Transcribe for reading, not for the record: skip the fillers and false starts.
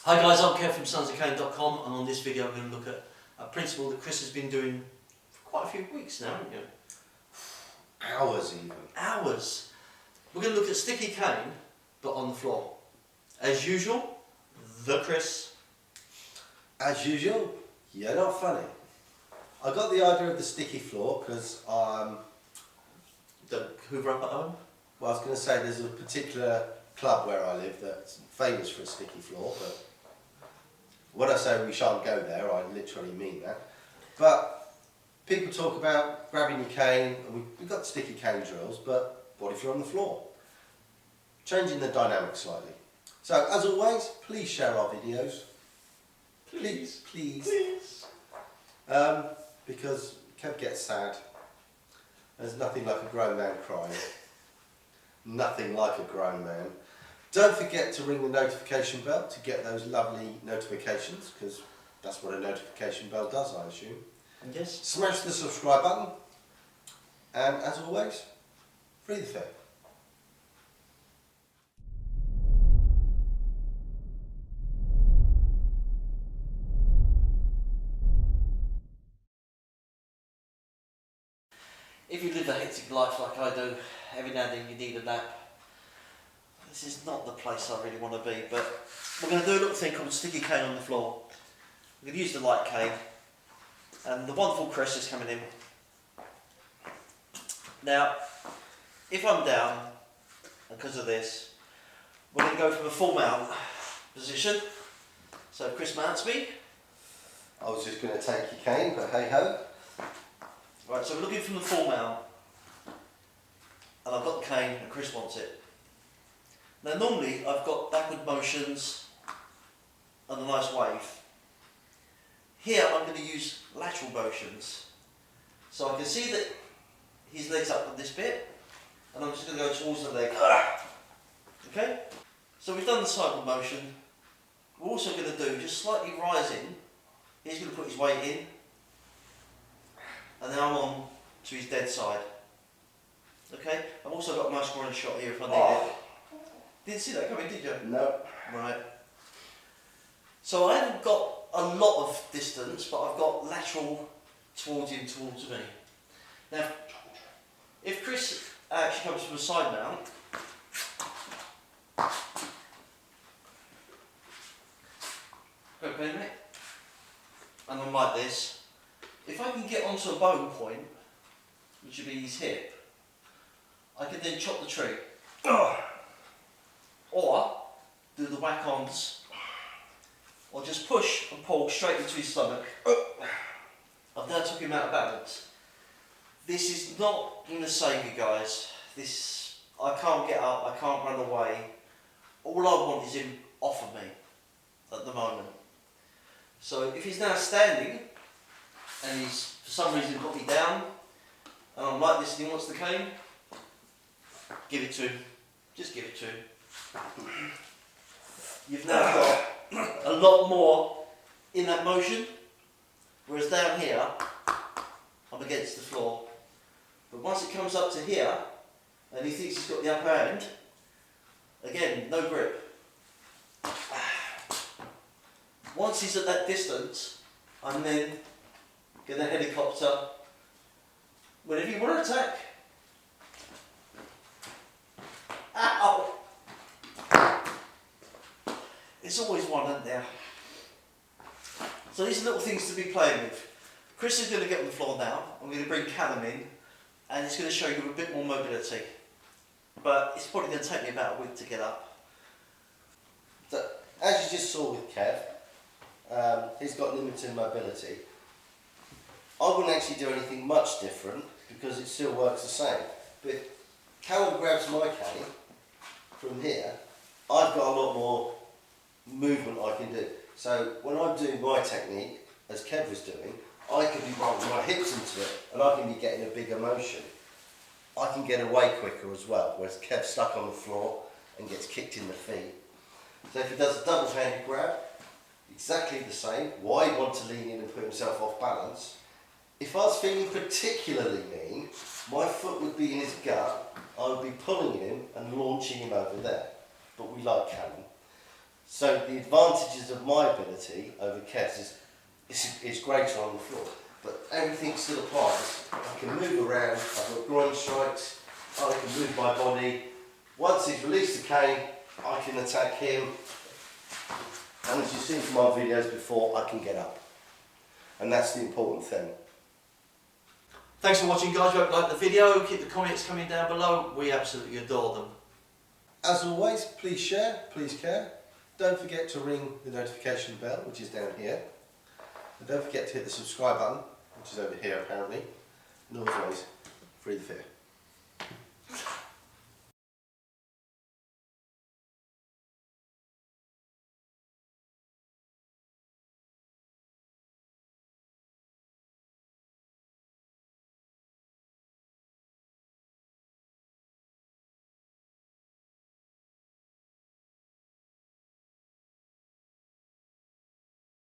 Hi guys, I'm Kev from sensei.com, and on this video I'm going to look at a principle that Chris has been doing for quite a few weeks now, haven't you? Hours even. Hours. We're going to look at sticky cane, but on the floor. As usual, the Chris. As usual, you're not funny. I got the idea of the sticky floor because The Hoover up at home? well, I was going to say there's a particular club where I live that's famous for a sticky floor, but when I say we shan't go there, I literally mean that. But people talk about grabbing your cane, and we've got sticky cane drills, but what if you're on the floor? Changing the dynamic slightly. So, as always, please share our videos. Please. Because Kev gets sad. There's nothing like a grown man crying. Nothing like a grown man. Don't forget to ring the notification bell to get those lovely notifications, because that's what a notification bell does, I assume. Yes. Smash the subscribe button, and as always, free the fair. If you live a hectic life like I do, every now and then you need a nap. This is not the place I really want to be, but we're going to do a little thing called sticky cane on the floor. We're going to use the light cane, and the wonderful Chris is coming in. Now, if I'm down, and because of this, we're going to go from a full mount position. So Chris mounts me. I was just going to take your cane, but hey ho. Right, so we're looking from the full mount, and I've got the cane, and Chris wants it. Now normally I've got backward motions and a nice wave. Here I'm going to use lateral motions. So I can see that his leg's up on this bit, and I'm just going to go towards the leg. Okay? So we've done the sideward motion. We're also going to do, just slightly rising, he's going to put his weight in, and then I'm on to his dead side. Okay? I've also got a nice groin shot here if I need it. Didn't see that coming, did you? No. Right. So I haven't got a lot of distance, but I've got lateral towards him, towards me. Now, if Chris actually comes from a side mount, okay, mate, and I'm like this, if I can get onto a bone point, which would be his hip, I can then chop the tree. Or do the whack-ons, or just push and pull straight into his stomach. I've now took him out of balance. This is not going to save you guys. I can't get up, I can't run away. All I want is him off of me at the moment. So if he's now standing, and he's for some reason got me down, and I'm like this and he wants the cane, give it to him. Just give it to him. You've now got a lot more in that motion, whereas down here I'm against the floor. But once it comes up to here and he thinks he's got the upper hand, again, no grip. Once he's at that distance, I'm then going to helicopter whenever you want to attack. Ow! It's always one, isn't there? So these are little things to be playing with. Chris is going to get on the floor now. I'm going to bring Callum in, and it's going to show you a bit more mobility. But it's probably going to take me about a week to get up. So, as you just saw with Kev, he's got limited mobility. I wouldn't actually do anything much different because it still works the same. But if Callum grabs my cane from here, I've got a lot more movement I can do. So when I do my technique, as Kev was doing, I can be rolling my hips into it and I can be getting a bigger motion. I can get away quicker as well, whereas Kev's stuck on the floor and gets kicked in the feet. So if he does a double-handed grab, exactly the same. Why he'd want to lean in and put himself off balance. If I was feeling particularly mean, my foot would be in his gut, I would be pulling him and launching him over there. But we like Callum. So the advantages of my ability over Kev's is greater on the floor. But everything still applies. I can move around, I've got groin strikes, I can move my body. Once he's released the cane, I can attack him. And as you've seen from my videos before, I can get up. And that's the important thing. Thanks for watching, guys. Hope you like the video. Keep the comments coming down below. We absolutely adore them. As always, please share, please care. Don't forget to ring the notification bell, which is down here. And don't forget to hit the subscribe button, which is over here apparently. And as always, free the fear.